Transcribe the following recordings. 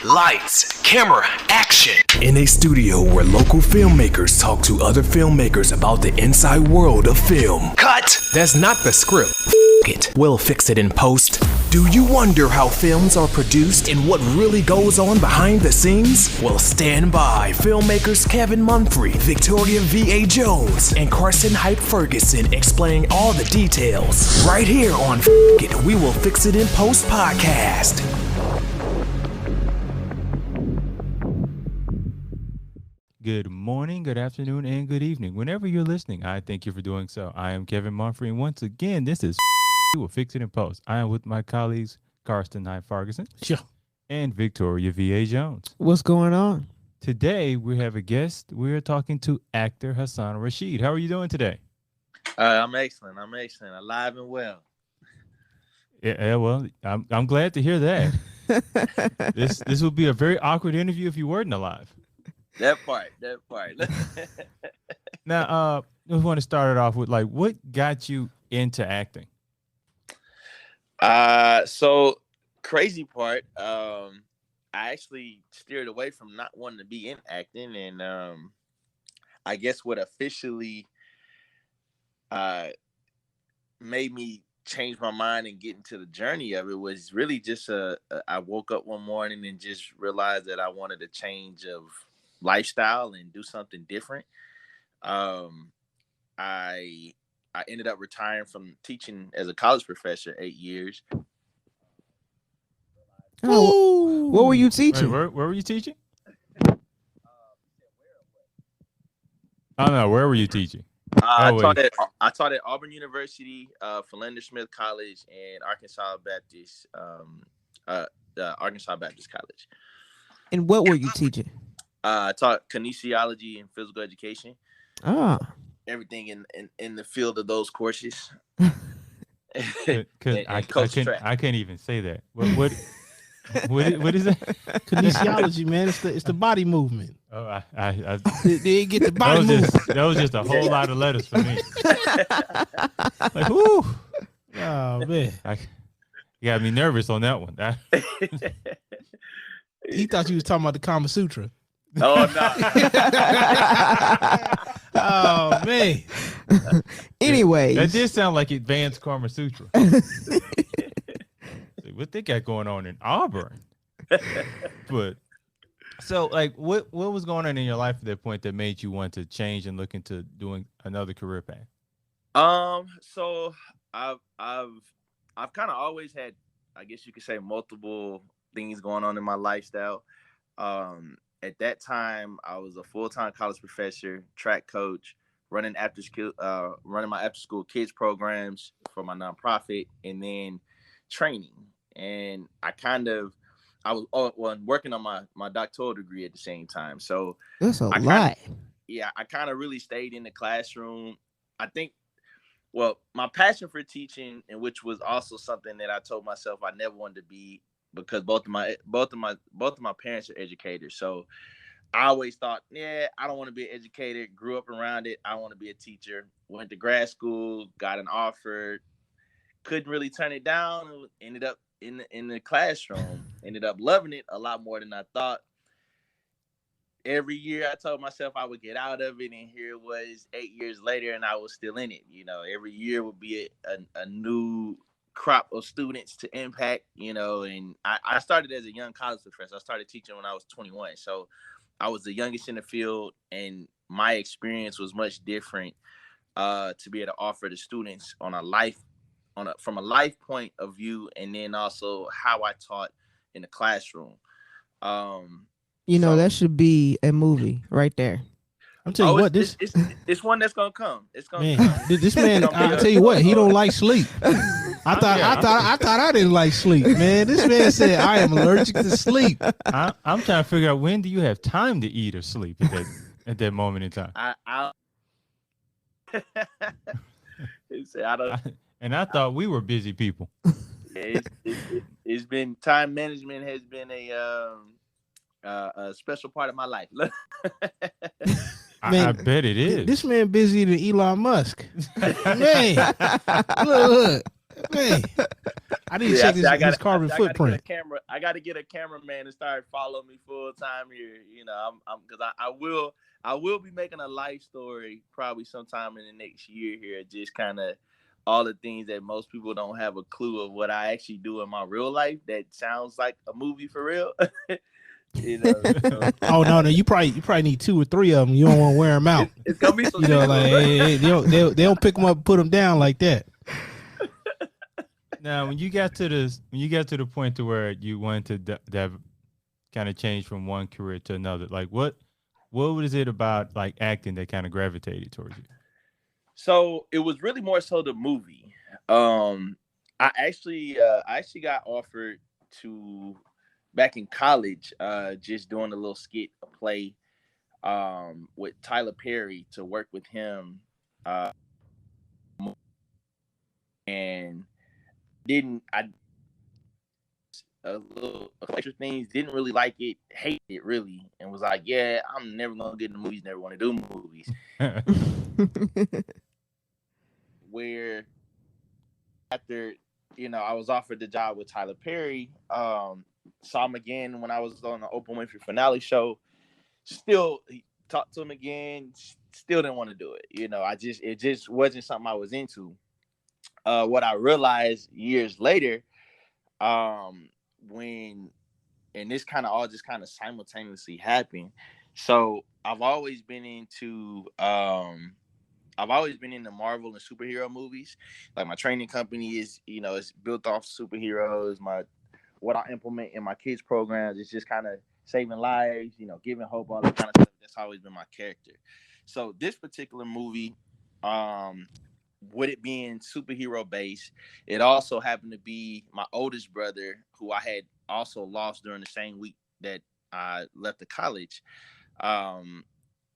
Lights, camera, action. In a studio where local filmmakers talk to other filmmakers about the inside world of film. Cut! That's not the script. It. We'll fix it in post. Do you wonder how films are produced and what really goes on behind the scenes? Well, stand by. Filmmakers Kevin Mumphrey, Victoria V.A. Jones, and Carson Hype Ferguson explain all the details. Right here on It, We Will Fix It in Post podcast. Good morning, good afternoon, and good evening. Whenever you're listening, I thank you for doing so. I am Kevin Mumphrey, and once again, this is We Will Fix It in Post. I am with my colleagues, Carson Hype Ferguson and Victoria V.A. Jones. What's going on? Today, we have a guest. We're talking to actor Hasaan Rasheed. How are you doing today? I'm excellent. Alive and well. Yeah, well, I'm glad to hear that. This would be a very awkward interview if you weren't alive. That part. Now, I want to start it off with, like, what got you into acting? So crazy part. I actually steered away from not wanting to be in acting, and I guess what officially made me change my mind and get into the journey of it was really just I woke up one morning and just realized that I wanted a change of lifestyle and do something different. I ended up retiring from teaching as a college professor 8 years. Oh, what were you teaching? Wait, where were you teaching? Oh no, where were you teaching? I taught at Auburn University, Philander Smith College, and Arkansas Baptist College. And what were you teaching? I taught kinesiology and physical education. Everything in the field of those courses. I can't even say that. What is that? Kinesiology, man. It's the body movement. Oh, they get the body movement. That was just a whole lot of letters for me. Like, whoo. Oh man, you got me nervous on that one. He thought you was talking about the Kama Sutra. Oh no. Oh man. Anyways, that did sound like advanced Kama Sutra. What they got going on in Auburn? But so, like, what was going on in your life at that point that made you want to change and look into doing another career path? So I've kind of always had, I guess you could say, multiple things going on in my lifestyle. At that time, I was a full-time college professor, track coach, running my after-school kids programs for my nonprofit, and then training. And I was working on my doctoral degree at the same time. So that's a lot. I kind of really stayed in the classroom. I think, well, my passion for teaching, and which was also something that I told myself I never wanted to be, because both of my parents are educators. So I always thought, I don't want to be an educator. Grew up around it. I want to be a teacher. Went to grad school, got an offer, couldn't really turn it down. Ended up in the classroom. Ended up loving it a lot more than I thought. Every year I told myself I would get out of it, and here it was 8 years later, and I was still in it. You know, every year would be a new crop of students to impact, and I started as a young college professor. I started teaching when I was 21. So I was the youngest in the field, and my experience was much different to be able to offer the students from a life point of view, and then also how I taught in the classroom. That should be a movie right there. I'm telling you what, it's one that's gonna come. It's gonna come. This man, I'll tell you what, he don't like sleep. I thought I didn't like sleep, man. This man said I am allergic to sleep. I'm trying to figure out, when do you have time to eat or sleep at that moment in time? And I thought we were busy people. It's been, time management has been a special part of my life. Man, I bet it is. This man busier than Elon Musk. Man, look, man. I need to check his carbon footprint. I got to get a cameraman to start following me full time here. You know, I'm because I will be making a life story probably sometime in the next year here. Just kind of all the things that most people don't have a clue of what I actually do in my real life. That sounds like a movie for real. You know, so. Oh no, you probably need 2 or 3 of them. You don't want to wear them out. It's gonna be some, you know, like hey, they don't pick them up, and put them down like that. Now, when you got to the point to where you wanted to kind of change from one career to another, like what was it about like acting that kind of gravitated towards you? So it was really more so the movie. I actually got offered to back in college, just doing a little skit, a play, with Tyler Perry to work with him, and a couple things, didn't really like it, hated it really, and was like, yeah, I'm never gonna get in the movies, never want to do movies. Where after, you know, I was offered the job with Tyler Perry, saw him again when I was on the Oprah Winfrey finale show. Still talked to him again, still didn't want to do it. You know, it just wasn't something I was into. What I realized years later, when, and this kind of all just kind of simultaneously happened. So I've always been into Marvel and superhero movies. Like my training company is, you know, it's built off superheroes. What I implement in my kids programs is just kind of saving lives, you know, giving hope, all that kind of stuff. That's always been my character. So this particular movie, with it being superhero based, it also happened to be my oldest brother, who I had also lost during the same week that I left the college.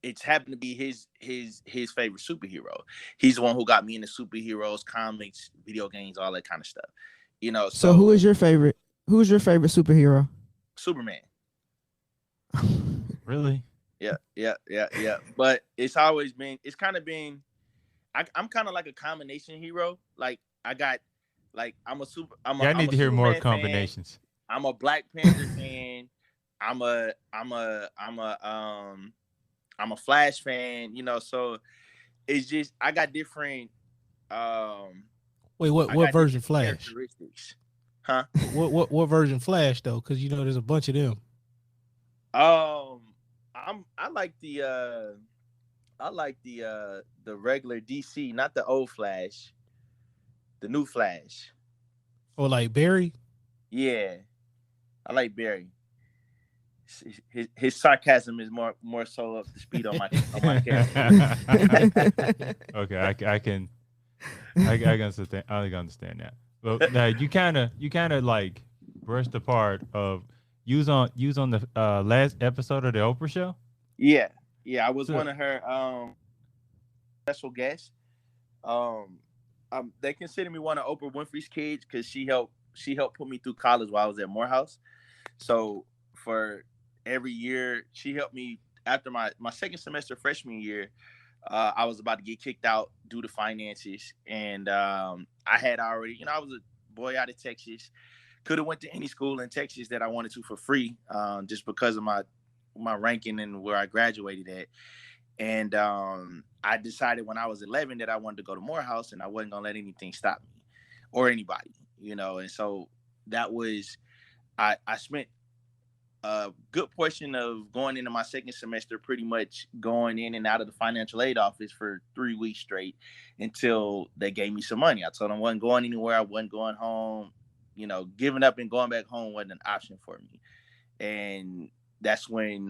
It's happened to be his favorite superhero. He's the one who got me into superheroes, comics, video games, all that kind of stuff. You know. So who is your favorite? Who's your favorite superhero? Superman. Really? Yeah. But it's kind of been. I'm kind of like a combination hero. Like I need to hear more combinations. Fan. I'm a Black Panther fan. I'm a Flash fan, you know, so it's just I got different Wait, what version Flash? Characteristics. Huh? What version Flash though? Because you know there's a bunch of them. I like the regular DC, not the old Flash. The new Flash. Oh, like Barry? Yeah. I like Barry. His sarcasm is more so up to speed on my character. Okay, I can understand that. But now you kind of like brushed the part of use on the last episode of the Oprah show. Yeah, I was one of her special guests. They consider me one of Oprah Winfrey's kids because she helped put me through college while I was at Morehouse. So for every year, she helped me after my second semester freshman year. I was about to get kicked out due to finances, and I had already, you know, I was a boy out of Texas, could have went to any school in Texas that I wanted to for free, just because of my ranking and where I graduated at. And I decided when I was 11 that I wanted to go to Morehouse, and I wasn't gonna let anything stop me or anybody, you know. And so that was, I spent a good portion of going into my second semester pretty much going in and out of the financial aid office for 3 weeks straight until they gave me some money. I told them I wasn't going anywhere. I wasn't going home. You know, giving up and going back home wasn't an option for me. And that's when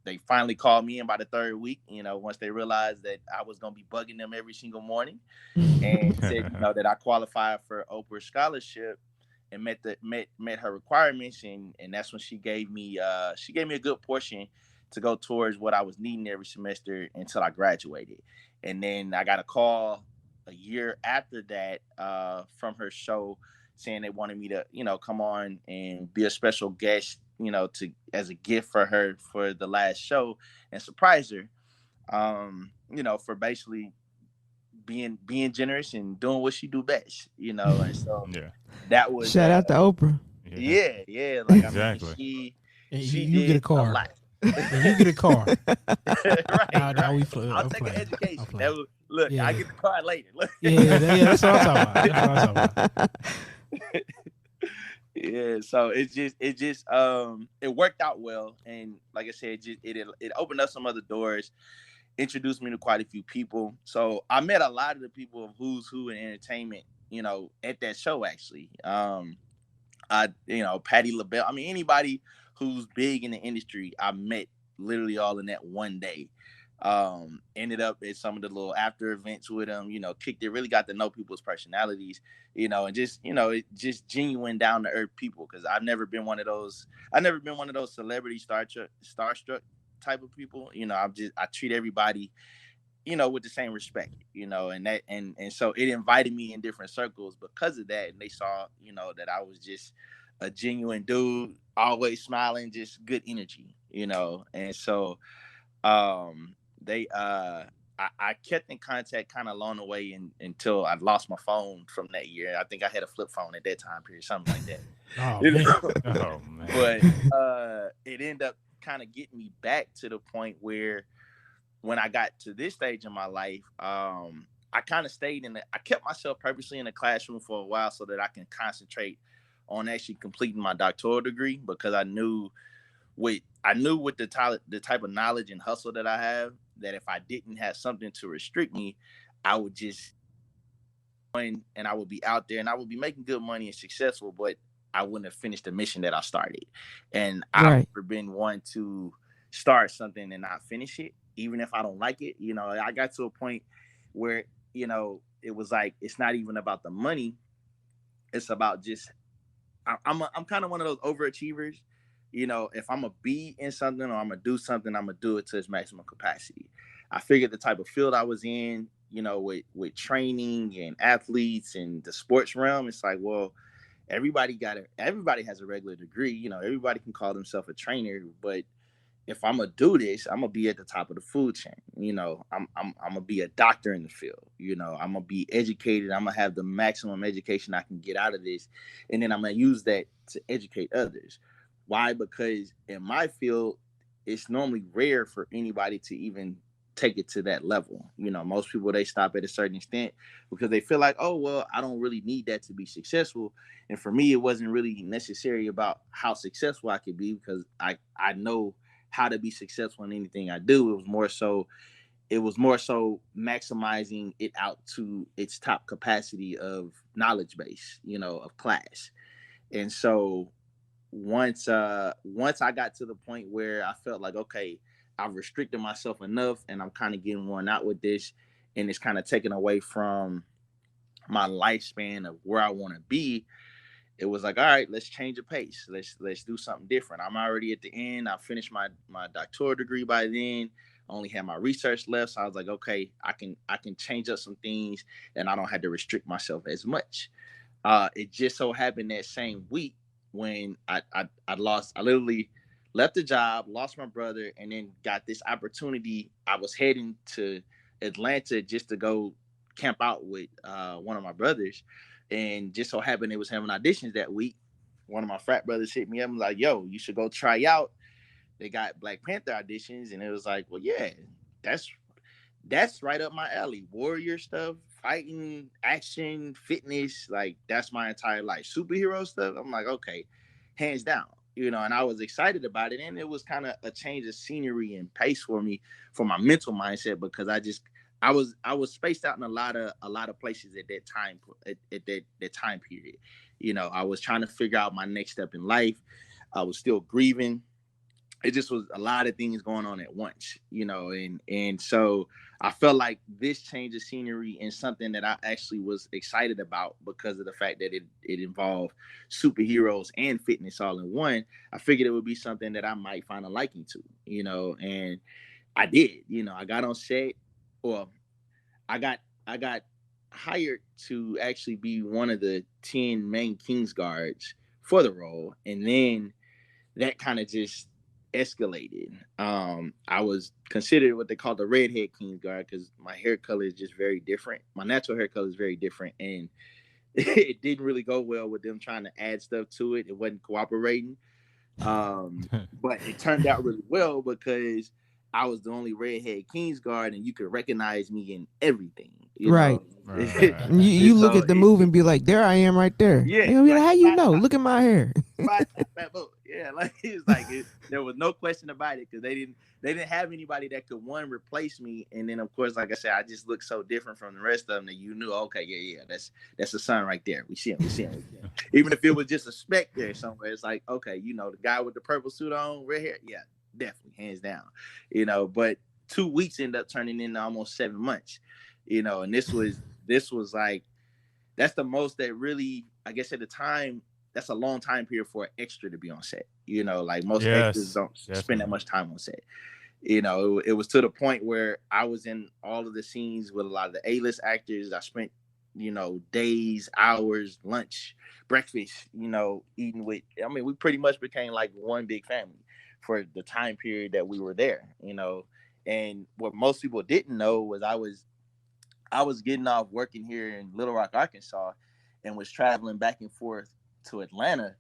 they finally called me in by the 3rd week, you know, once they realized that I was going to be bugging them every single morning, and said, you know, that I qualified for Oprah scholarship and met her requirements. And that's when she gave me a good portion to go towards what I was needing every semester until I graduated. And then I got a call a year after that from her show saying they wanted me to, you know, come on and be a special guest, you know, as a gift for her for the last show and surprise her, you know, for basically being generous and doing what she do best, and so Yeah. that was Shout out to Oprah. yeah, like Exactly. I mean And she you get a did car. lot. And you get a car. right, Now we I'll I'm take an playing. education. I'm playing. Look, Yeah. I get the card later. Look. Yeah, that's what I'm talking about. That's what I'm talking about. Yeah, so it worked out well, and like I said, it opened up some other doors, introduced me to quite a few people. So I met a lot of the people of who's who in entertainment, at that show actually. Patty LaBelle. I mean, anybody who's big in the industry, I met literally all in that one day. Ended up at some of the little after events with them, kicked it, really got to know people's personalities, and it just genuine down to earth people. Cause I've never been one of those celebrity starstruck type of people. I treat everybody, with the same respect, and so it invited me in different circles because of that. And they saw, that I was just a genuine dude, always smiling, just good energy, and so, they I kept in contact kind of along the way until I lost my phone from that year. I think I had a flip phone at that time period, something like that. Oh man. Oh man. But it ended up kind of getting me back to the point where when I got to this stage in my life, I kind of I kept myself purposely in the classroom for a while so that I can concentrate on actually completing my doctoral degree, because I knew with the type of knowledge and hustle that I have, that if I didn't have something to restrict me, I would just and I would be out there and I would be making good money and successful, but I wouldn't have finished the mission that I started. And I've never been one to start something and not finish it, even if I don't like it. I got to a point where, it was like, it's not even about the money. It's about just, I'm kind of one of those overachievers. If I'm gonna be in something or I'm gonna do something, I'm gonna do it to its maximum capacity. I figured the type of field I was in, with training and athletes and the sports realm, it's like, well, everybody has a regular degree. Everybody can call themselves a trainer, but if I'm gonna do this, I'm gonna be at the top of the food chain. I'm gonna be a doctor in the field. I'm gonna be educated. I'm gonna have the maximum education I can get out of this, and then I'm gonna use that to educate others. Why? Because in my field, it's normally rare for anybody to even take it to that level. Most people, they stop at a certain extent because they feel like, oh, well, I don't really need that to be successful. And for me, it wasn't really necessary about how successful I could be, because I know how to be successful in anything I do. It was more so maximizing it out to its top capacity of knowledge base, of class. And so once I got to the point where I felt like, okay, I've restricted myself enough and I'm kind of getting worn out with this, and it's kind of taken away from my lifespan of where I want to be, it was like, all right, let's change the pace. Let's do something different. I'm already at the end. I finished my doctoral degree by then. I only had my research left. So I was like, okay, I can change up some things and I don't have to restrict myself as much. It just so happened that same week when I literally left the job, lost my brother, and then got this opportunity. I was heading to Atlanta just to go camp out with one of my brothers. And just so happened it was having auditions that week. One of my frat brothers hit me up and was like, yo, you should go try out. They got Black Panther auditions. And it was like, well, yeah, that's right up my alley. Warrior stuff, fighting, action, fitness, like that's my entire life. Superhero stuff, I'm like, okay, hands down. And I was excited about it. And it was kind of a change of scenery and pace for me, for my mental mindset, because I was spaced out in a lot of places at that time, at that time period. I was trying to figure out my next step in life. I was still grieving. It just was a lot of things going on at once, and so I felt like this change of scenery and something that I actually was excited about because of the fact that it involved superheroes and fitness all in one. I figured it would be something that I might find a liking to, and I did. I got on set. Well, I got hired to actually be one of the 10 main Kings guards for the role, and then that kind of just escalated. I was considered what they call the redhead Kings guard because my hair color is just very different. My natural hair color is very different, and it didn't really go well with them trying to add stuff to it. It wasn't cooperating. But it turned out really well because I was the only redhead Kings guard, and you could recognize me in everything. You Right. know? Right. You look at the movie and be like, there I am right there. Yeah. They'll be like, Like, how you know? Look at my hair. Yeah, like it's like there was no question about it because they didn't have anybody that could replace me, and then of course, like I said, I just looked so different from the rest of them that you knew, okay, yeah, that's the son right there. We see him. Even if it was just a speck there somewhere, it's like, okay, the guy with the purple suit on, red hair, yeah, definitely, hands down, But 2 weeks ended up turning into almost 7 months, and this was like that's the most that really, I guess at the time. That's a long time period for an extra to be on set. Like most extras don't spend that much time on set. It was to the point where I was in all of the scenes with a lot of the A-list actors. I spent, days, hours, lunch, breakfast, eating with. I mean, we pretty much became like one big family for the time period that we were there. And what most people didn't know was I was getting off working here in Little Rock, Arkansas, and was traveling back and forth to Atlanta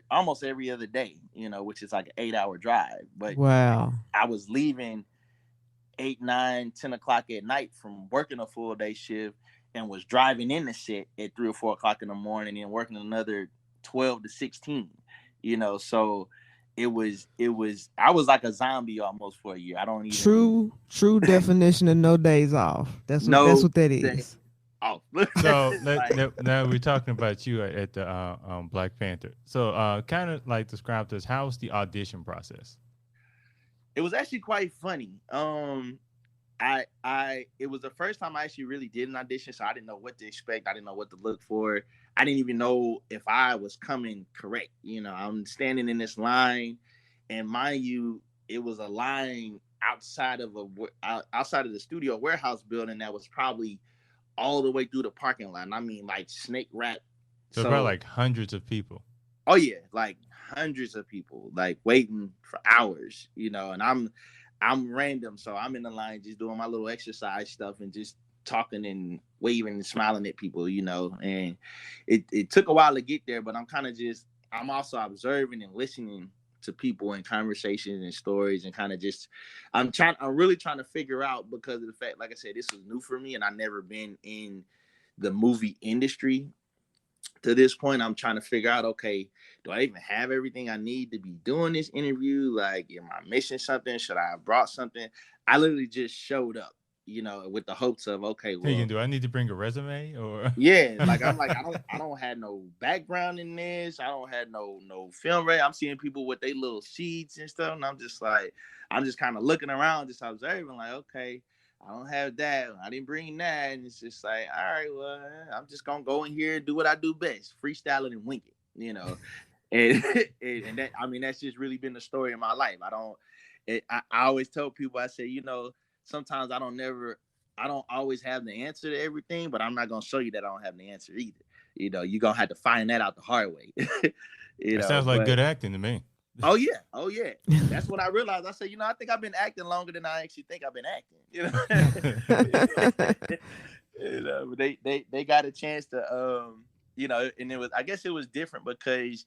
almost every other day, which is like an 8-hour drive. But wow, I was leaving 8, 9, 10 o'clock at night from working a full day shift and was driving in the set at 3 or 4 o'clock in the morning and working another 12 to 16, so it was I was like a zombie almost for a year. I don't even true definition of no days off. That's what that is. Oh, so now we're talking about you at the Black Panther. So kind of like describe to us, how was the audition process? It was actually quite funny. It was the first time I actually really did an audition, so I didn't know what to expect. I didn't know what to look for. I didn't even know if I was coming correct. I'm standing in this line, and mind you, it was a line outside of the studio warehouse building that was probably all the way through the parking lot. I mean, like snake wrap. So about like hundreds of people. Oh yeah, like hundreds of people, like waiting for hours, and I'm random, so I'm in the line just doing my little exercise stuff and just talking and waving and smiling at people, and it took a while to get there, but I'm also observing and listening to people and conversations and stories and kind of just I'm really trying to figure out, because of the fact, like I said, this was new for me and I've never been in the movie industry to this point. I'm trying to figure out, okay, do I even have everything I need to be doing this interview? Like, am I missing something? Should I have brought something? I literally just showed up, with the hopes of, okay, well, do I need to bring a resume or? Yeah, like I'm like, I don't have no background in this. I don't have no film rate. I'm seeing people with their little sheets and stuff, and I'm just kind of looking around, just observing, like, okay, I don't have that. I didn't bring that. And it's just like, all right, well, I'm just gonna go in here and do what I do best, freestyle it and wing it, and and that, I mean, that's just really been the story of my life. I always tell people, I say, sometimes I don't always have the answer to everything, but I'm not gonna show you that I don't have the answer either. You're gonna have to find that out the hard way. It sounds like good acting to me. Oh yeah. That's what I realized. I said, I think I've been acting longer than I actually think I've been acting. But they got a chance to and I guess it was different because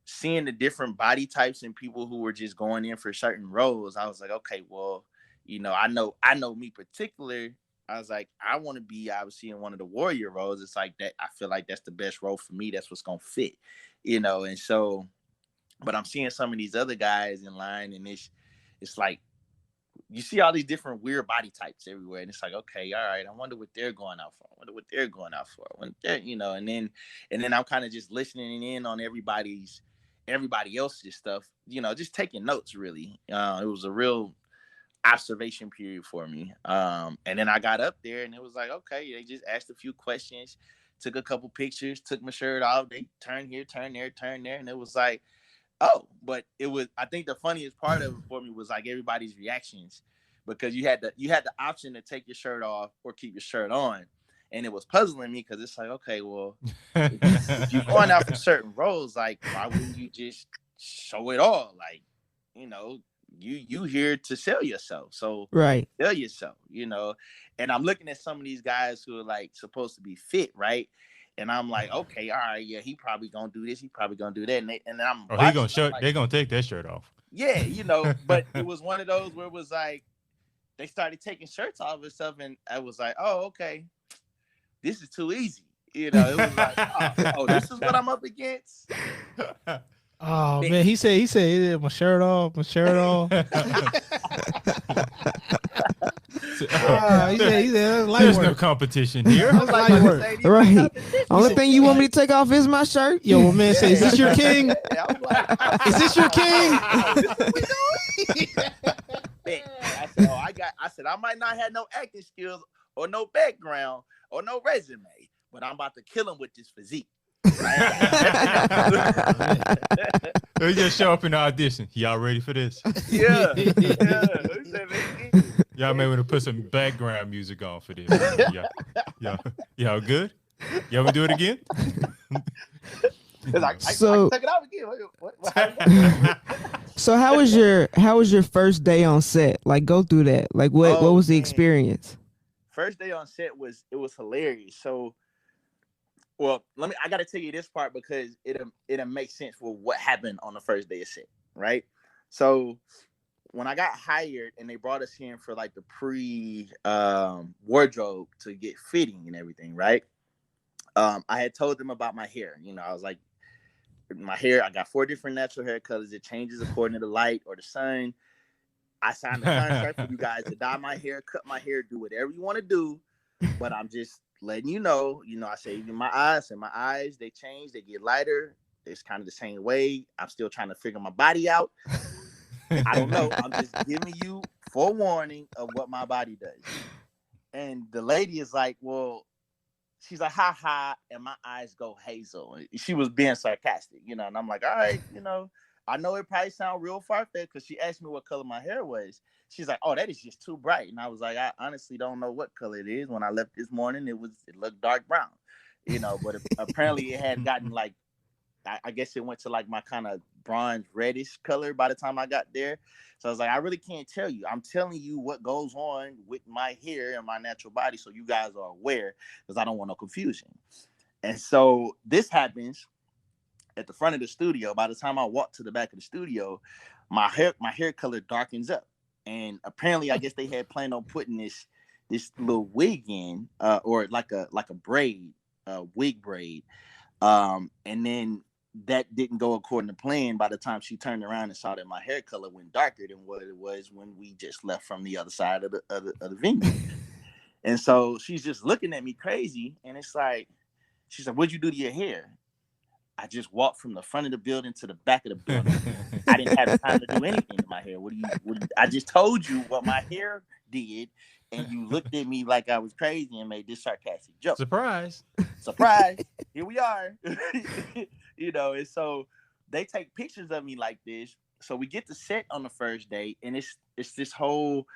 seeing the different body types and people who were just going in for certain roles, I was like, okay, well, I know me particular. I was like, I want to be obviously in one of the warrior roles. It's like that. I feel like that's the best role for me. That's what's gonna fit, and so. But I'm seeing some of these other guys in line, and it's like you see all these different weird body types everywhere, and it's like, okay, all right, I wonder what they're going out for. When they're, and then I'm kind of just listening in on everybody else's stuff, just taking notes. Really, it was a real observation period for me. And then I got up there, and it was like, okay, they just asked a few questions, took a couple pictures, took my shirt off, they turn here, turn there, and it was like, oh, but I think the funniest part of it for me was like everybody's reactions, because you had the option to take your shirt off or keep your shirt on. And it was puzzling me because it's like, okay, well, if you're going out for certain roles, like, why wouldn't you just show it all. Like, you know, you here to sell yourself. So Right. sell yourself, And I'm looking at some of these guys who are like supposed to be fit, right? And I'm like, okay, all right, yeah, he probably gonna do this, he probably gonna do that. And I'm He watching, gonna show. like, They're gonna take that shirt off. Yeah, but it was one of those where it was like they started taking shirts off and stuff, and I was like, oh, okay, this is too easy. It was like, oh, this is what I'm up against. Oh man, he said my shirt off. He He said light There's work. no competition here. That's light work. Right. Only thing you want me to take off is my shirt. Yo, my man say, is this your king? Yeah, I'm like, Is this your king? this is what we doing? I said, I might not have no acting skills or no background or no resume, but I'm about to kill him with this physique. They just show up in the audition. Y'all ready for this? Yeah. Y'all may want to put some background music on for this. Y'all good? Y'all gonna do it again? I So- took it out again. What? So how was your first day on set? Like, go through that. Like, what was the man. experience? First day on set was hilarious. So, well, I got to tell you this part because it'll make sense for what happened on the first day of set, right? So when I got hired and they brought us in for like the pre wardrobe to get fitting and everything, right? I had told them about my hair. I was like, my hair, I got 4 different natural hair colors. It changes according to the light or the sun. I signed a contract for you guys to dye my hair, cut my hair, do whatever you want to do. But I'm just letting you know, I say even my eyes, they change, they get lighter. It's kind of the same way. I'm still trying to figure my body out. I don't know. I'm just giving you forewarning of what my body does. And the lady is like, well, she's like, ha ha, and my eyes go hazel. She was being sarcastic, and I'm like, all right, I know it probably sounds real far-fetched because she asked me what color my hair was. She's like, oh, that is just too bright. And I was like, I honestly don't know what color it is. When I left this morning, it looked dark brown, but apparently it had gotten like, I guess it went to like my kind of bronze reddish color by the time I got there. So I was like, I really can't tell you. I'm telling you what goes on with my hair and my natural body so you guys are aware because I don't want no confusion. And so this happens at the front of the studio. By the time I walk to the back of the studio, my hair color darkens up. And apparently, I guess they had planned on putting this little wig in, or like a braid, wig braid. And then that didn't go according to plan. By the time she turned around and saw that my hair color went darker than what it was when we just left from the other side of the venue. And so she's just looking at me crazy. And it's like, she's like, what'd you do to your hair? I just walked from the front of the building to the back of the building. I didn't have time to do anything to my hair. I just told you what my hair did, and you looked at me like I was crazy and made this sarcastic joke. Surprise. Here we are. And so they take pictures of me like this. So we get to set on the first day, and it's this whole,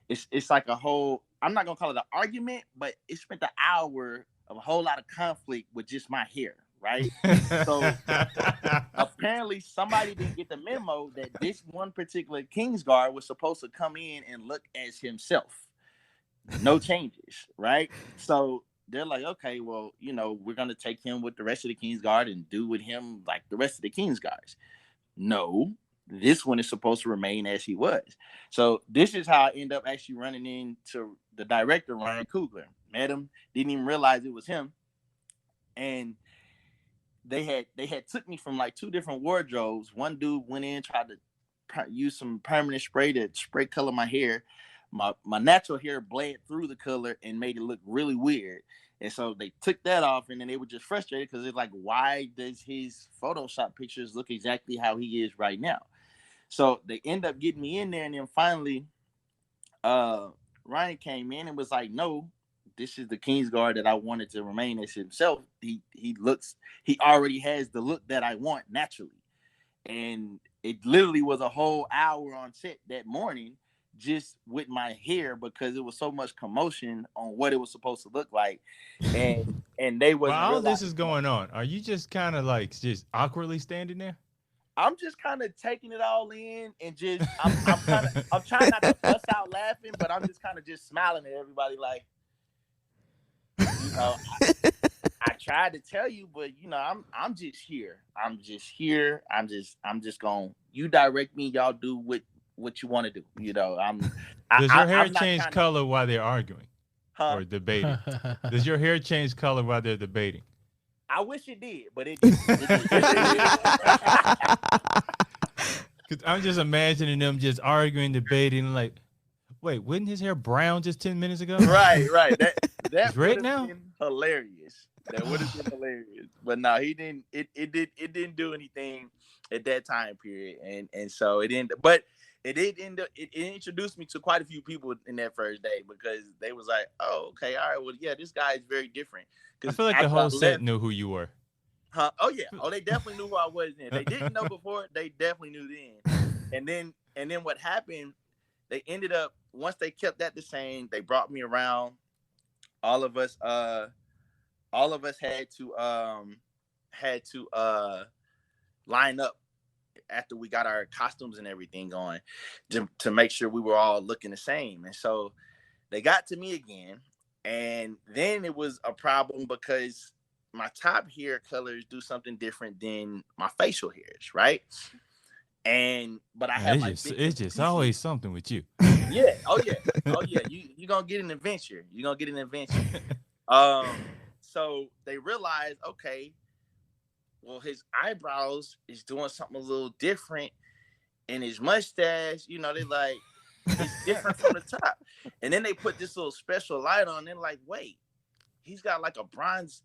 it's like a whole, I'm not gonna call it an argument, but it spent an hour of a whole lot of conflict with just my hair. Right. So apparently somebody didn't get the memo that this one particular Kingsguard was supposed to come in and look as himself. No changes. Right. So they're like, okay, well, we're going to take him with the rest of the Kingsguard and do with him like the rest of the Kingsguards. No, this one is supposed to remain as he was. So this is how I end up actually running into the director, Ryan Coogler. Met him, didn't even realize it was him. And they had took me from like 2 different wardrobes. One dude went in, tried to use some permanent spray to spray color my hair. My natural hair bled through the color and made it look really weird. And so they took that off, and then they were just frustrated because it's like, why does his Photoshop pictures look exactly how he is right now? So they end up getting me in there, and then finally Ryan came in and was like, no, this is the Kingsguard that I wanted to remain as himself. He already has the look that I want naturally. And it literally was a whole hour on set that morning just with my hair because it was so much commotion on what it was supposed to look like. And they was While all this is going on, are you just kind of like just awkwardly standing there? I'm just kind of taking it all in and just I'm trying not to bust out laughing, but I'm just kind of just smiling at everybody like, you know, I tried to tell you, but you know, I'm just here. I'm just here. I'm just going. You direct me. Y'all do what you want to do. You know, Does your hair I'm not change kinda, color while they're arguing huh? or debating? Does your hair change color while they're debating? I wish it did, but it didn't. Cause I'm just imagining them just arguing, debating, like, wait, wasn't his hair brown just 10 minutes ago? Right. That red would now? have been hilarious. That would have been hilarious. But no, he didn't. It didn't do anything at that time period, and so it didn't. But it did end up. It introduced me to quite a few people in that first day because they was like, "Oh, okay, all right, well, yeah, this guy is very different." I feel like the whole set knew who you were. Huh? Oh yeah. Oh, they definitely knew who I was then. They didn't know before. They definitely knew then. And then what happened? They ended up once they kept that the same. They brought me around. All of us had to line up after we got our costumes and everything going to make sure we were all looking the same. And so they got to me again, and then it was a problem because my top hair colors do something different than my facial hairs, right? But I have it's just always something with you. Yeah. Oh yeah. You gonna get an adventure. So they realized, okay, well, his eyebrows is doing something a little different, and his mustache, you know, they like it's different from the top. And then they put this little special light on. They're like, wait, he's got like a bronze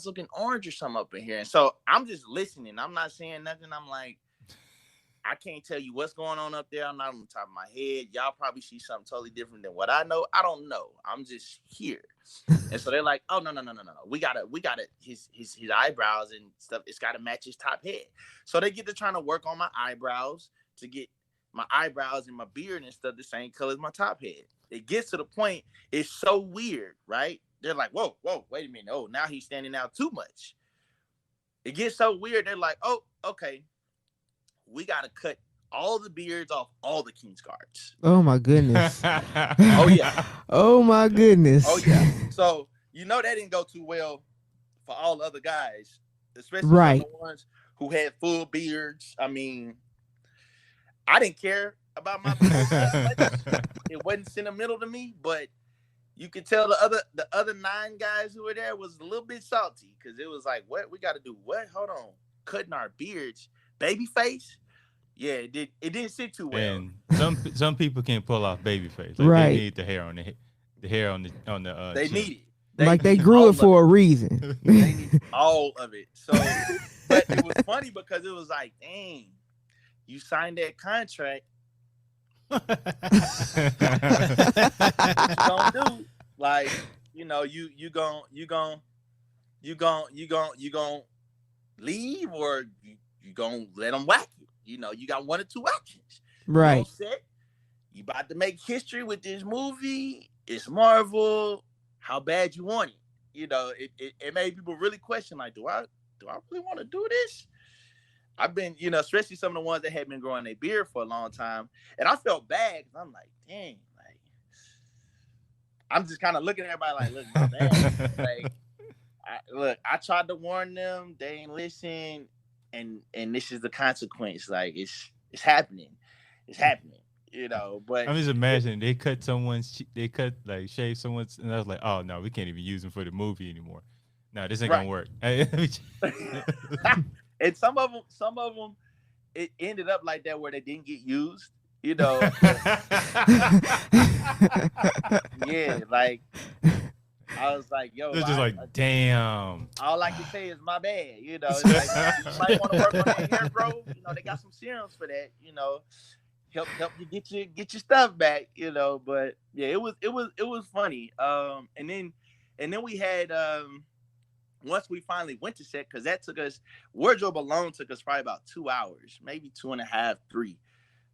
looking orange or something up in here. And so I'm just listening. I'm not saying nothing. I'm like, I can't tell you what's going on up there. I'm not on the top of my head. Y'all probably see something totally different than what I know. I don't know. I'm just here. And so they're like, oh, no. We gotta his eyebrows and stuff. It's gotta match his top head. So they get to trying to work on my eyebrows to get my eyebrows and my beard and stuff the same color as my top head. It gets to the point, it's so weird, right? They're like, whoa, wait a minute. Oh, now he's standing out too much. It gets so weird. They're like, oh, okay. We got to cut all the beards off all the Kings guards. Oh my goodness. Oh yeah. Oh my goodness. Oh yeah. So you know that didn't go too well for all the other guys, especially right. the ones who had full beards. I mean, I didn't care about my beard. It wasn't sentimental to me, but you could tell the other 9 guys who were there was a little bit salty because it was like, what we got to do? What? Hold on, cutting our beards. Baby face, yeah, it didn't sit too well. And some people can't pull off baby face. Like right. They need the hair on the They chin. need it. They grew it for a reason. They need all of it. So, but it was funny because it was like, dang, you signed that contract. What you gonna do? Like, you know, you gonna leave or you gonna let them whack you. You know, you got one or two options. Right. You about to make history with this movie. It's Marvel. How bad you want it? You know, it made people really question, like, do I really want to do this? I've been, you know, especially some of the ones that had been growing their beard for a long time. And I felt bad because I'm like, dang, like, I'm just kind of looking at everybody like, look, my bad. Like, I tried to warn them. They ain't listen. And this is the consequence. Like, it's happening. It's happening, you know. But I'm just imagining they shave someone's, and I was like, oh no, we can't even use them for the movie anymore. No, this ain't gonna work. And some of them, it ended up like that where they didn't get used, you know. Yeah, like I was like, yo, they're just like, damn. All I can say is my bad, you know. It's like, you might want to work on that hair, bro. You know, they got some serums for that, you know. Help you get your stuff back, you know. But yeah, it was funny. And then we had once we finally went to set, because that took us, wardrobe alone took us probably about 2 hours, maybe 2.5, 3.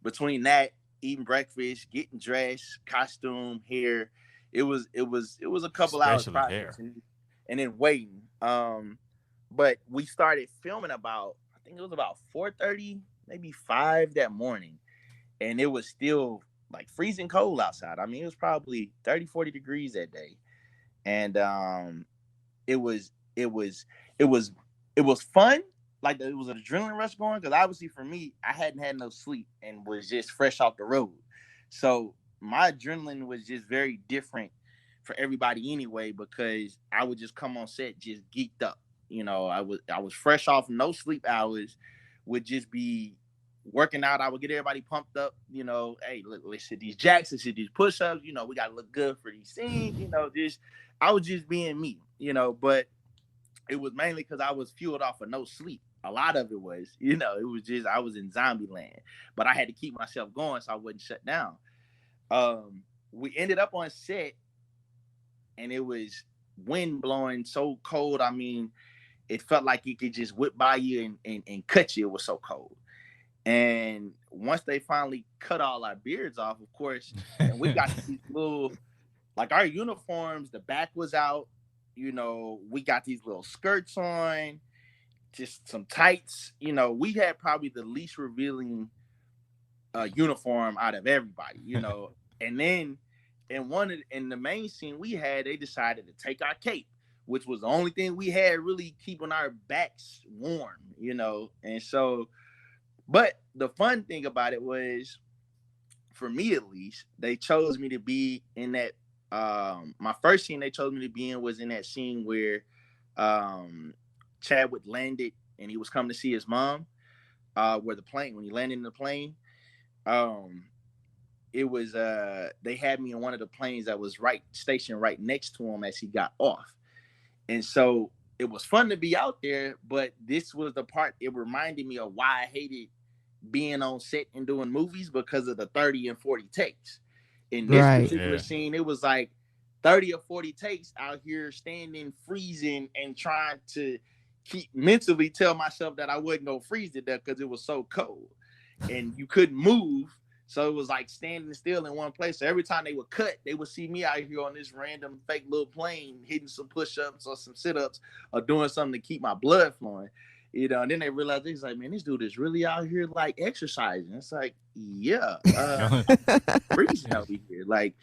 Between that, eating breakfast, getting dressed, costume, hair, it was a couple hours process, and then waiting. But we started filming about, I think it was about 4:30, maybe 5 that morning. And it was still like freezing cold outside. I mean, it was probably 30, 40 degrees that day. And it was it was it was it was fun. Like it was an adrenaline rush going because obviously for me, I hadn't had no sleep and was just fresh off the road. So my adrenaline was just very different for everybody anyway because I would just come on set just geeked up. I was fresh off no sleep hours, would just be working out. I would get everybody pumped up. Hey, let's hit these jacks, let's hit these push-ups. We gotta look good for these scenes. Just I was just being me. But it was mainly because I was fueled off of no sleep. A lot of it was, it was just I was in zombie land, but I had to keep myself going so I wouldn't shut down. We ended up on set, and it was wind blowing so cold. I mean, it felt like it could just whip by you and cut you. It was so cold. And once they finally cut all our beards off, of course, and we got these little, like our uniforms, the back was out. We got these little skirts on, just some tights. We had probably the least revealing uniform out of everybody. And then in the main scene we had, they decided to take our cape, which was the only thing we had really keeping our backs warm. And so, but the fun thing about it was, for me at least, they chose me to be in that. My first scene they chose me to be in was in that scene where Chadwick landed and he was coming to see his mom. When he landed in the plane, it was they had me in one of the planes that was stationed right next to him as he got off. And so it was fun to be out there, but this was the part, it reminded me of why I hated being on set and doing movies, because of the 30 and 40 takes. In this particular scene, it was like 30 or 40 takes out here standing, freezing, and trying to mentally tell myself that I wasn't going to freeze to death because it was so cold. And you couldn't move. So it was like standing still in one place. So every time they would cut, they would see me out here on this random fake little plane, hitting some push-ups or some sit-ups or doing something to keep my blood flowing. And then they realized, it's like, man, this dude is really out here like exercising. It's like, yeah, freezing out here. Like,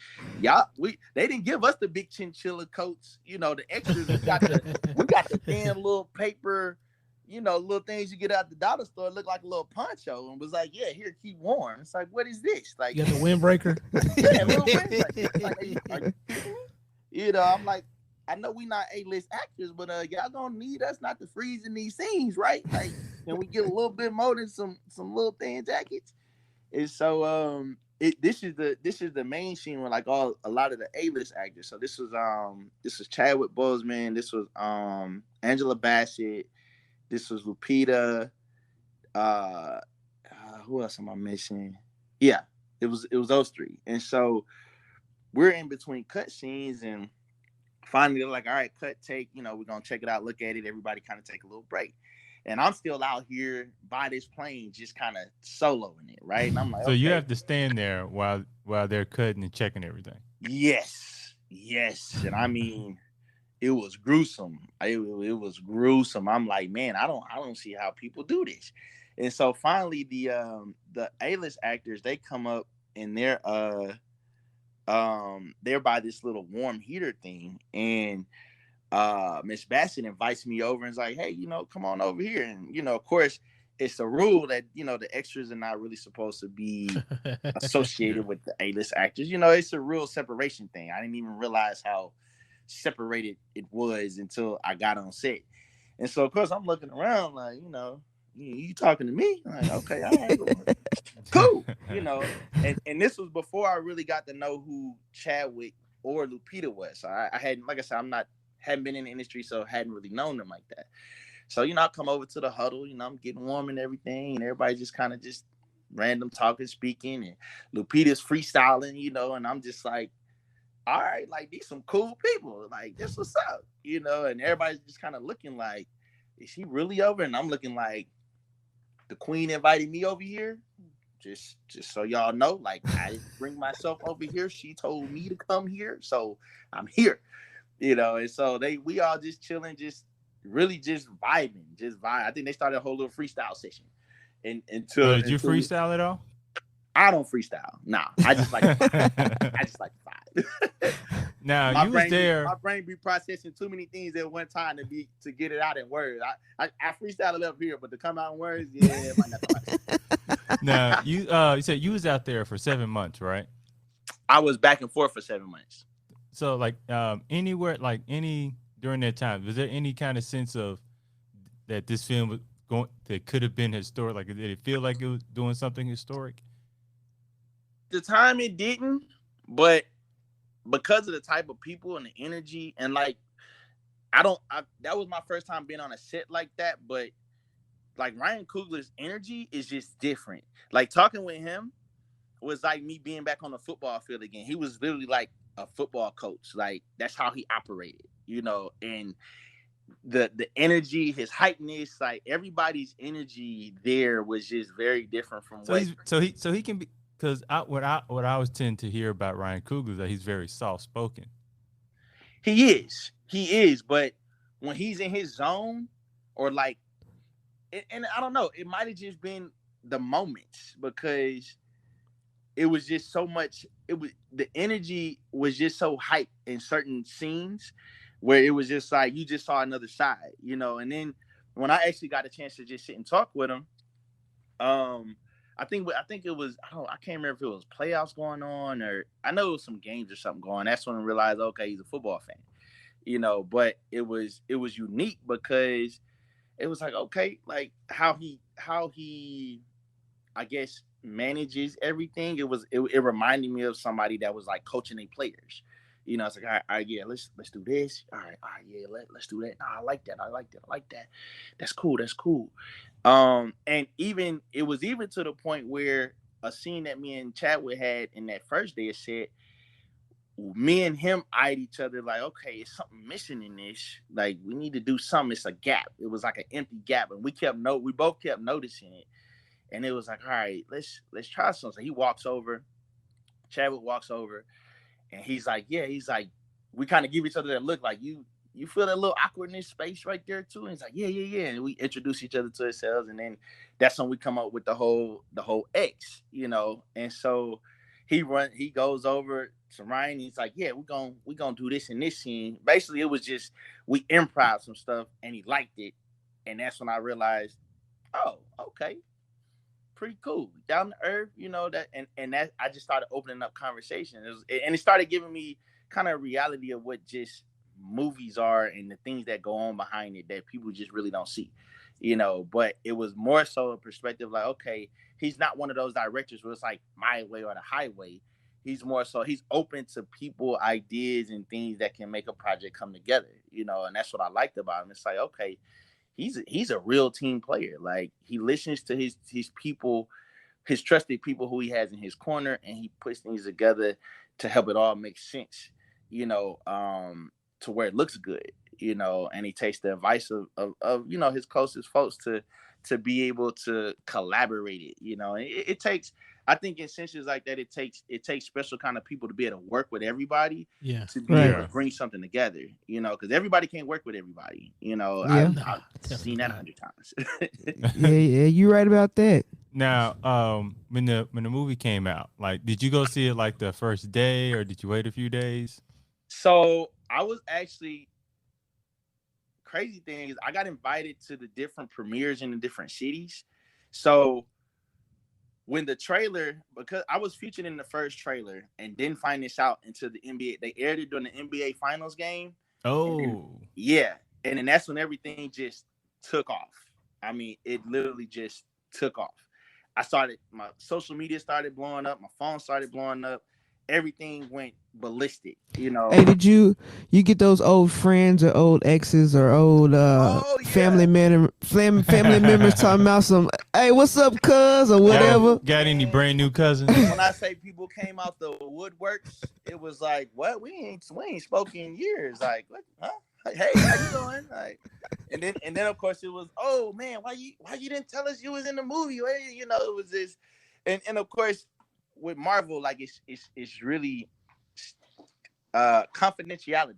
they didn't give us the big chinchilla coats. The extras, we got the thin little paper, little things you get out the dollar store, look like a little poncho, and was like, yeah, here, keep warm. It's like, what is this? Like, you got the windbreaker. Yeah, little windbreaker. Like, I'm like, I know we not A-list actors, but y'all gonna need us not to freeze in these scenes, right? Like, can we get a little bit more than some little thin jackets? And so this is the main scene with like a lot of the A-list actors. So this was Chadwick Boseman, this was Angela Bassett, this was Lupita. Who else am I missing? Yeah, it was those three. And so we're in between cut scenes, and finally they're like, all right, cut, take, we're gonna check it out, look at it, everybody kind of take a little break. And I'm still out here by this plane just kind of soloing it, right? And I'm like, so okay. You have to stand there while they're cutting and checking everything. Yes. And I mean, it was gruesome. It was gruesome. I'm like, man, I don't see how people do this. And so finally the A-list actors, they come up and they're by this little warm heater thing, and Miss Bassett invites me over and is like, hey, come on over here. And of course it's a rule that the extras are not really supposed to be associated with the A-list actors. It's a real separation thing. I didn't even realize how separated it was until I got on set. And so of course I'm looking around like, you talking to me? I'm like, okay, all right, cool. And this was before I really got to know who Chadwick or Lupita was. So I hadn't, like I said, hadn't been in the industry, so hadn't really known them like that. So I come over to the huddle, I'm getting warm and everything, and everybody just kind of just random talking, speaking, and Lupita's freestyling, and I'm just like, all right, like these some cool people, like this what's up, and everybody's just kind of looking like, is she really over? And I'm looking like, the queen invited me over here. Just so y'all know, like I didn't bring myself over here. She told me to come here, so I'm here. And so we all just chilling, just really just vibing, just vibe. I think they started a whole little freestyle session. And So did you freestyle at all? I don't freestyle. Nah, I just like to vibe. I just like to vibe. Now you was there. My brain be processing too many things at one time to get it out in words. I freestyle it up here, but to come out in words, yeah, it might not come out. Now you said you was out there for 7 months, right? I was back and forth for 7 months. So like anywhere, like during that time, was there any kind of sense of that this film was going that could have been historic? Like did it feel like it was doing something historic? The time it didn't, but because of the type of people and the energy and like that was my first time being on a set like that, but like Ryan Coogler's energy is just different. Like talking with him was like me being back on the football field again. He was literally like a football coach. Like that's how he operated, and the energy, his hypeness, like everybody's energy there was just very different from so he can be. Because what I always tend to hear about Ryan Coogler is that he's very soft spoken. He is, but when he's in his zone, or like, and I don't know, it might have just been the moments because it was just so much. The energy was just so hype in certain scenes where it was just like you just saw another side, And then when I actually got a chance to just sit and talk with him, I think it was I can't remember if it was playoffs going on or I know it was some games or something going. That's when I realized okay, he's a football fan, But it was unique because it was like okay, like how he I guess manages everything. It reminded me of somebody that was like coaching their players. It's like all right, yeah, let's do this. All right, yeah, let's do that. No, I like that. That's cool. And it was even to the point where a scene that me and Chadwick had in that first day of set, me and him eyed each other like, okay, it's something missing in this. Like we need to do something. It's a gap. It was like an empty gap, and we both kept noticing it. And it was like, all right, let's try something. So he walks over, Chadwick walks over. And he's like, we kind of give each other that look like you feel that little awkwardness space right there too. And he's like, yeah. And we introduce each other to ourselves. And then that's when we come up with the whole X, And so he goes over to Ryan. He's like, yeah, we're gonna do this in this scene. Basically, it was just, we improv some stuff and he liked it. And that's when I realized, oh, okay. Pretty cool, down to earth, that, and that I just started opening up conversation, and it started giving me kind of reality of what just movies are and the things that go on behind it that people just really don't see, But it was more so a perspective like, okay, he's not one of those directors where it's like my way or the highway. He's more so he's open to people, ideas, and things that can make a project come together, And that's what I liked about him. It's like, okay. He's a real team player. Like he listens to his people, his trusted people who he has in his corner, and he puts things together to help it all make sense, to where it looks good, and he takes the advice of his closest folks to be able to collaborate it, it takes, I think in senses like that, it takes special kind of people to be able to work with everybody, to be able to bring something together, because everybody can't work with everybody, I've seen that 100 times. yeah, you're right about that. Now, when the movie came out, like, did you go see it like the first day, or did you wait a few days? So I was actually, crazy thing is I got invited to the different premieres in the different cities. So when the trailer, because I was featured in the first trailer and didn't find this out until the NBA, they aired it during the NBA Finals game. Oh, and then that's when everything just took off. I mean, it literally just took off. My social media started blowing up, my phone started blowing up, everything went ballistic, Hey, did you get those old friends or old exes or old family members talking about some, hey, what's up, cuz, or whatever? Got any brand new cousins? When I say people came out the woodworks, it was like, what? We ain't spoken in years. Like, what? Huh? Hey, how you doing? Like, and then of course it was, oh man, why you didn't tell us you was in the movie? It was this, and of course with Marvel, like it's really confidentiality.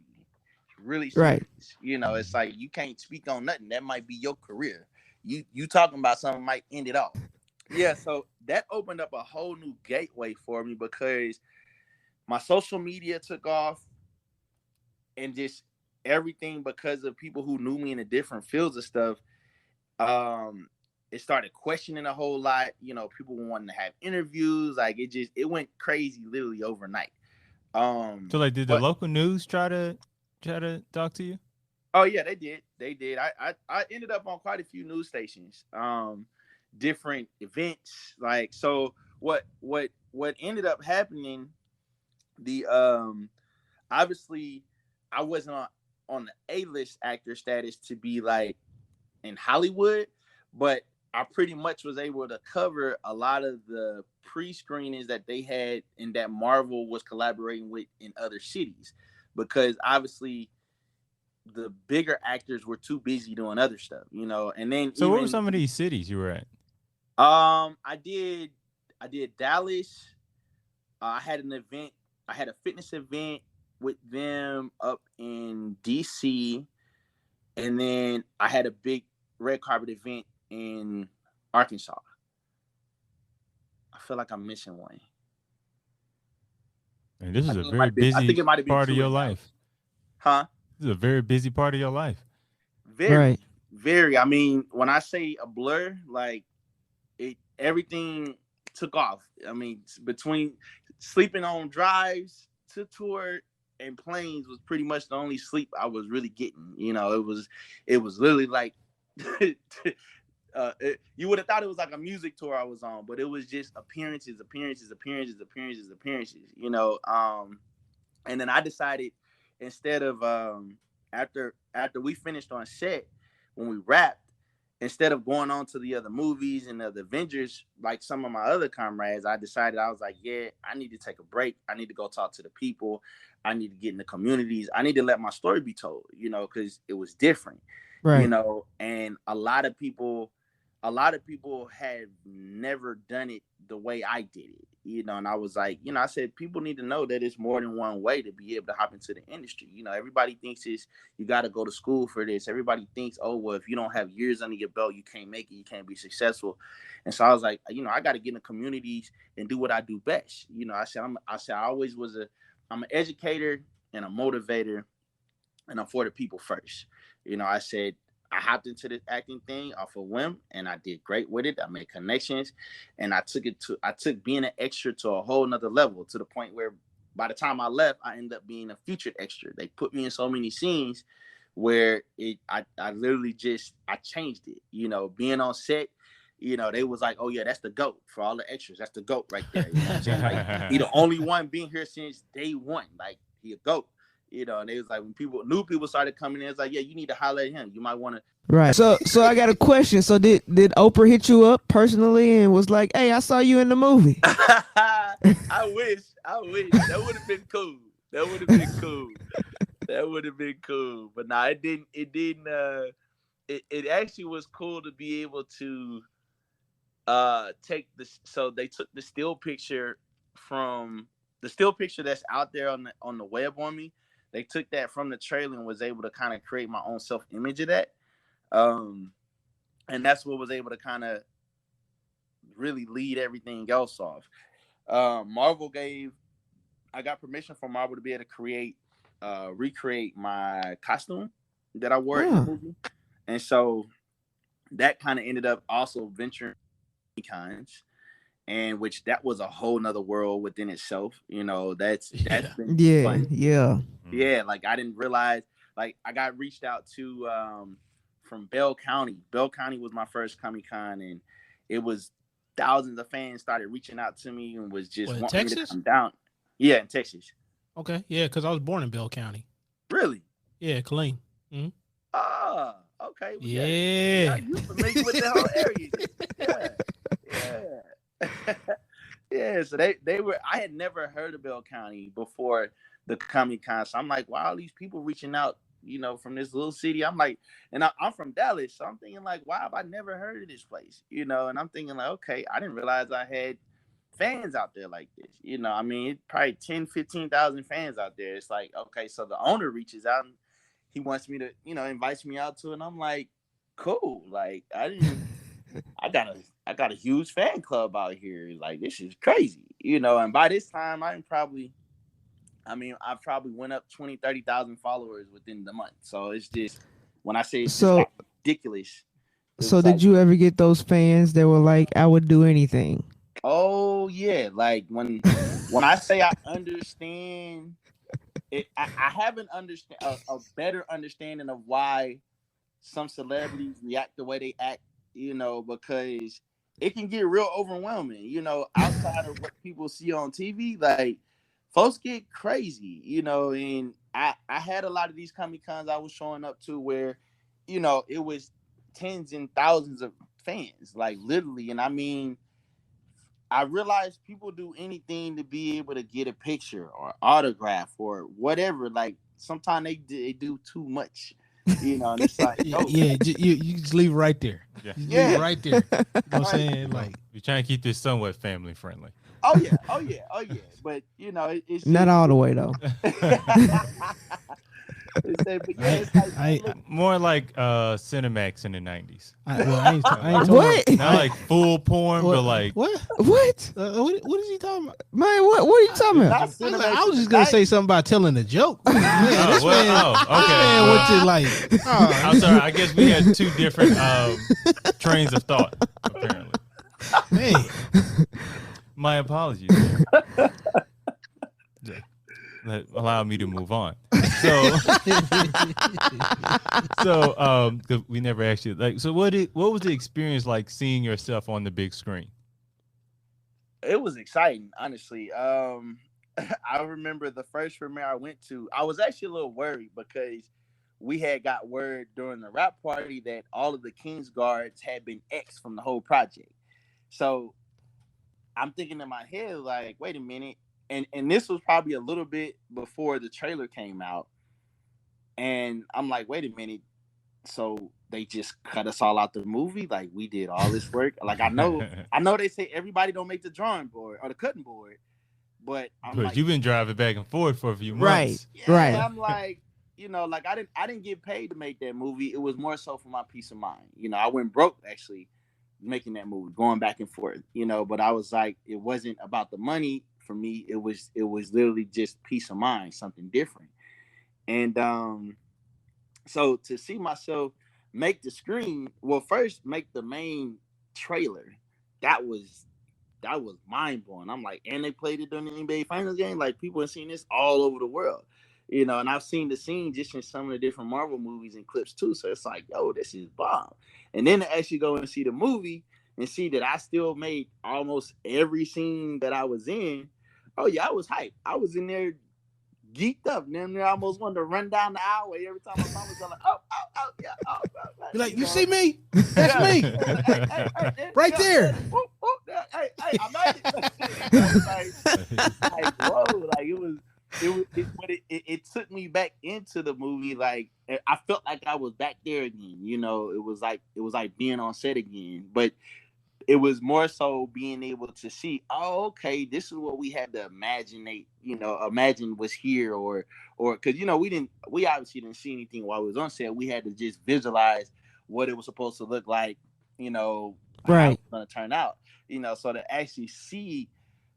really Right. serious. You know, it's like you can't speak on nothing. That might be your career. You talking about something might end it all. Yeah, so that opened up a whole new gateway for me because my social media took off and just everything because of people who knew me in the different fields of stuff. It started questioning a whole lot. You know, people wanting to have interviews. Like it went crazy literally overnight. So like, did the But local news try to talk to you? oh yeah, they did. They did. I ended up on quite a few news stations. Different events. Like so what ended up happening, the obviously I wasn't on the A-list actor status to be like in Hollywood, but I pretty much was able to cover a lot of the pre-screenings that they had and that Marvel was collaborating with in other cities, because obviously the bigger actors were too busy doing other stuff, you know. And then So what were some of these cities you were at? I did Dallas. I had an event. I had a fitness event with them up in DC, and then I had a big red carpet event in Arkansas. I feel like I'm missing one. And this is I a think very busy it might have been part of two your in Dallas. life. Huh? This is a very busy part of your life. Very, Right. very. I mean, when I say a blur, like everything took off. I mean, between sleeping on drives to tour and planes was pretty much the only sleep I was really getting. You know, it was literally like you would have thought it was like a music tour I was on, but it was just appearances. You know, and then I decided, instead of after we finished on set, when we wrapped, instead of going on to the other movies and the Avengers like some of my other comrades, I decided, I was like, yeah, I need to take a break. I need to go talk to the people. I need to get in the communities. I need to let my story be told, you know, because it was different, Right. you know. And a lot of people had never done it the way I did it, you know. And I was like, you know, I said, people need to know that it's more than one way to be able to hop into the industry. You know, everybody thinks you got to go to school for this. Everybody thinks, oh, well, if you don't have years under your belt, you can't make it, you can't be successful. And so I was like, you know, I got to get in the communities and do what I do best. You know, I said I'm an educator and a motivator, and I'm for the people first. You know, I said, I hopped into this acting thing off a whim, and I did great with it. I made connections, and I took being an extra to a whole nother level, to the point where by the time I left, I ended up being a featured extra. They put me in so many scenes where I literally I changed it. You know, being on set, you know, they was like, oh yeah, that's the GOAT for all the extras. That's the GOAT right there. You know what I'm saying? Like, he the only one being here since day one. Like, he a GOAT. You know, and it was like, when new people started coming in, it's like, yeah, you need to holler at him. You might want to. Right. So I got a question. So did Oprah hit you up personally and was like, "Hey, I saw you in the movie"? I wish. That would have been cool. That would have been cool. But nah, it didn't. It actually was cool to be able to take this. So they took the still picture that's out there on the web on me. They took that from the trailer and was able to kind of create my own self-image of that. And that's what was able to kind of really lead everything else off. I got permission from Marvel to be able to recreate my costume that I wore in the movie. And so that kind of ended up also venturing cons, and which that was a whole nother world within itself. You know, that's been fun. Yeah. Like, I didn't realize, like, I got reached out to from Bell County. Bell County was my first Comic-Con, and it was thousands of fans started reaching out to me and was just wanting me to come down. Yeah, in Texas. Okay, yeah, because I was born in Bell County. Really? Yeah, Killeen. Mm-hmm. Ah, okay. Well, yeah. You familiar with the whole area? Yeah. Yeah. So they were. I had never heard of Bell County before the Comic-Con. So I'm like, wow, all these people reaching out, you know, from this little city. I'm like, and I'm from Dallas, so I'm thinking like, wow, have I never heard of this place, you know? And I'm thinking like, okay, I didn't realize I had fans out there like this, you know. I mean, probably 10, 15,000 fans out there. It's like, okay, so the owner reaches out, and he wants me to, invites me out to it. And I'm like, cool. Like I got a huge fan club out here. Like this is crazy, and by this time I've probably went up 20, 30,000 followers within the month. So it's just, when I say it's just So got ridiculous. so did you ever get those fans that were like, I would do anything? Oh yeah. Like when I say I understand it, I have a better understanding of why some celebrities react the way they act, because it can get real overwhelming, outside of what people see on TV. Like folks get crazy, and I had a lot of these Comic Cons I was showing up to where, it was tens and thousands of fans, like literally. And I mean, I realized people do anything to be able to get a picture or autograph or whatever. Like sometimes they do too much, and it's like, oh, Yeah, you just leave it right there. Yeah. Just leave it right there. You know what I'm saying? Like, We're trying to keep this somewhat family friendly. oh yeah. But it's Not just, all the way though. it's like, More like Cinemax in the 90s. I ain't talking What? Not like full porn, What? but like What? What? What is he talking about? Man, what are you talking about? I was just gonna say something about telling a joke. Man, this man went to like. I'm sorry. I guess we had two different trains of thought, apparently. Man, My apologies. Allow me to move on. Cause we never actually so what was the experience like seeing yourself on the big screen? it was exciting, honestly. I remember the first premiere I went to, I was actually a little worried because we had got word during the rap party that all of the King's Guards had been X'd from the whole project. So I'm thinking in my head, like, wait a minute. And this was probably a little bit before the trailer came out. And I'm like, wait a minute. So they just cut us all out the movie? Like we did all this work? Like I know they say everybody don't make the drawing board or the cutting board. But I'm But like, you've been driving back and forth for a few months. Right. yeah, Right. I'm like, like I didn't get paid to make that movie. It was more so for my peace of mind. I went broke actually making that movie, going back and forth, but I was like, it wasn't about the money for me. It was literally just peace of mind, something different. And so to see myself make the screen, well, first make the main trailer, that was mind blowing. I'm like, and they played it during the NBA Finals game. Like people have seen this all over the world, and I've seen the scene just in some of the different Marvel movies and clips too. So it's like, yo, this is bomb. And then to actually go and see the movie and see that I still made almost every scene that I was in. Oh yeah, I was hyped. I was in there geeked up. And then I almost wanted to run down the aisle every time my mom was like, oh, yeah, oh. be like, you see me? That's me. Hey, Right there. Hey, I made it. like, whoa, like it took me back into the movie. Like I felt like I was back there again. It was like being on set again. But it was more so being able to see, oh, okay, this is what we had to imagine was here, or because we obviously didn't see anything while we was on set. We had to just visualize what it was supposed to look like, how Right. it was going to turn out, so to actually see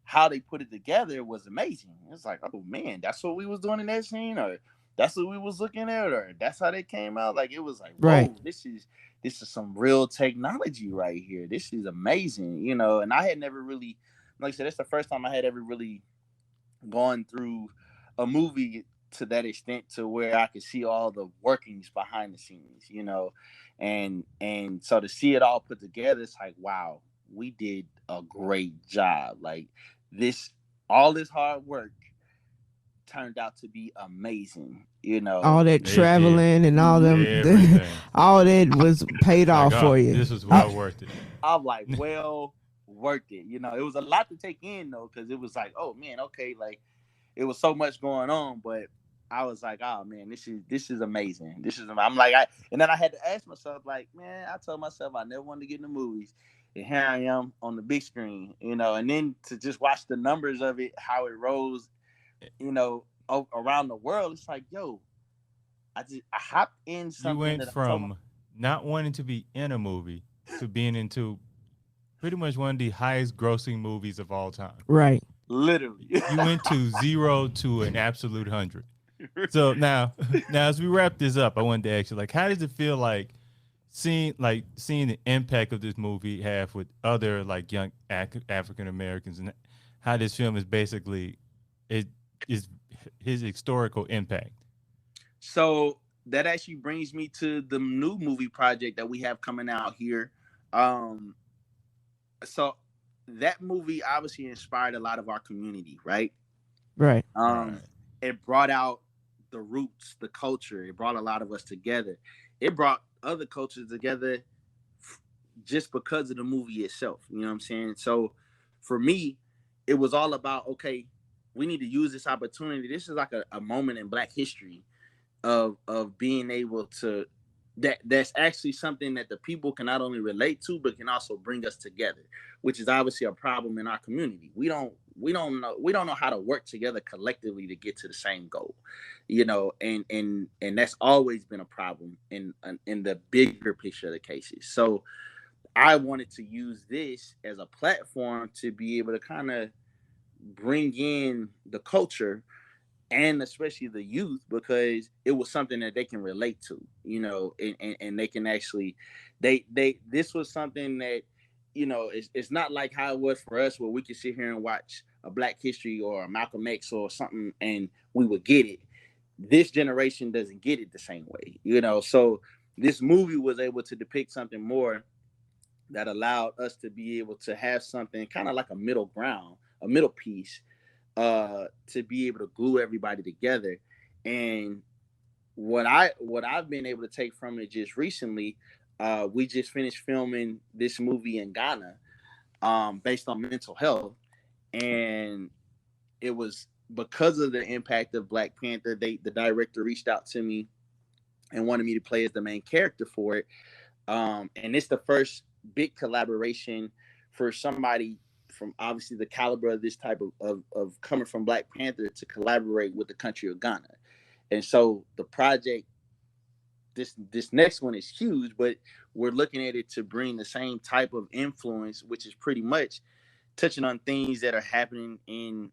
how they put it together was amazing. It's like, oh man, that's what we was doing in that scene, or that's what we was looking at, or that's how they came out. Like it was like, whoa, Right. this is some real technology right here. This is amazing, and I had never really, like I said, it's the first time I had ever really gone through a movie to that extent, to where I could see all the workings behind the scenes, and so to see it all put together, it's like, wow, we did a great job. Like all this hard work turned out to be amazing, All that traveling and all them, Everything. all that was paid off Like, for you. This was well worth it. I'm like, well worth it. It was a lot to take in though, because it was like, oh man, okay, like it was so much going on, but I was like, oh man, this is amazing. I'm like, and then I had to ask myself, like, man, I told myself I never wanted to get in the movies, and here I am on the big screen, and then to just watch the numbers of it, how it rose, around the world. It's like, yo, I hopped in something. You went from not wanting to be in a movie to being into pretty much one of the highest grossing movies of all time. Right. Literally. You went to 0 to an absolute 100. So now as we wrap this up, I wanted to ask you, like, how does it feel like seeing the impact of this movie have with other like young African Americans, and how this film is basically is his historical impact? So that actually brings me to the new movie project that we have coming out here. So that movie obviously inspired a lot of our community, right? Right. It brought out the roots, the culture. It brought a lot of us together. It brought other cultures together just because of the movie itself. You know what I'm saying? So for me, it was all about, okay, we need to use this opportunity. This is like a moment in Black history of being able to, that's actually something that the people can not only relate to, but can also bring us together, which is obviously a problem in our community. We don't know how to work together collectively to get to the same goal, you know, and that's always been a problem in the bigger picture of the cases. So I wanted to use this as a platform to be able to kind of bring in the culture and especially the youth, because it was something that they can relate to, you know, and they can actually, this was something that, you know, it's not like how it was for us where we could sit here and watch a Black History or a Malcolm X or something and we would get it. This generation doesn't get it the same way, you know. So this movie was able to depict something more that allowed us to be able to have something kind of like a middle ground, a middle piece, to be able to glue everybody together. And what I've been able to take from it just recently, we just finished filming this movie in Ghana, based on mental health, and it was because of the impact of Black Panther. The director reached out to me and wanted me to play as the main character for it, and it's the first big collaboration for somebody from obviously the caliber of this type of coming from Black Panther to collaborate with the country of Ghana. And so the project, this next one is huge, but we're looking at it to bring the same type of influence, which is pretty much touching on things that are happening in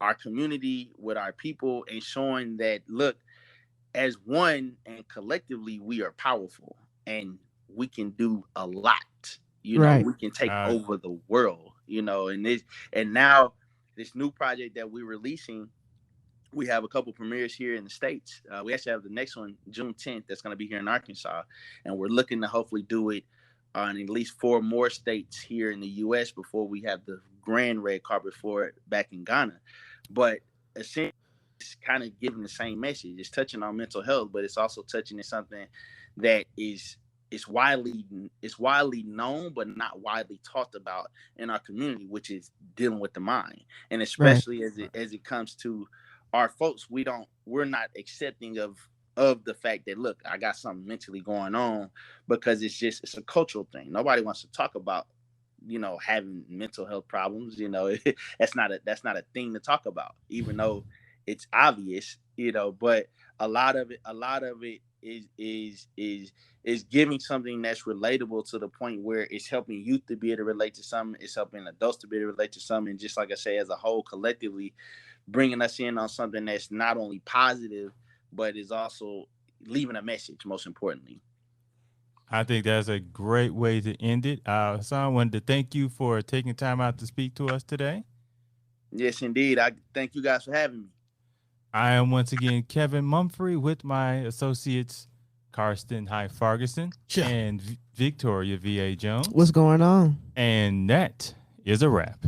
our community with our people and showing that, look, as one and collectively, we are powerful and we can do a lot. You know, we can take over the world, you know, and now this new project that we're releasing, we have a couple premieres here in the States. We actually have the next one, June 10th, that's going to be here in Arkansas. And we're looking to hopefully do it on at least 4 more states here in the U.S. before we have the grand red carpet for it back in Ghana. But essentially, it's kind of giving the same message. It's touching on mental health, but it's also touching on something that is widely known but not widely talked about in our community, which is dealing with the mind. And especially as it comes to our folks, we're not accepting of the fact that, look, I got something mentally going on, because it's a cultural thing. Nobody wants to talk about, you know, having mental health problems. You know, that's not a thing to talk about, even though it's obvious, you know. But a lot of it is giving something that's relatable to the point where it's helping youth to be able to relate to something. It's helping adults to be able to relate to something. And just like I say, as a whole, collectively bringing us in on something that's not only positive, but is also leaving a message, most importantly. I think that's a great way to end it. Hasaan, I wanted to thank you for taking time out to speak to us today. Yes, indeed. I thank you guys for having me. I am once again Kevin Mumphrey with my associates Karsten Ferguson and Victoria V.A. Jones. What's going on? And that is a wrap.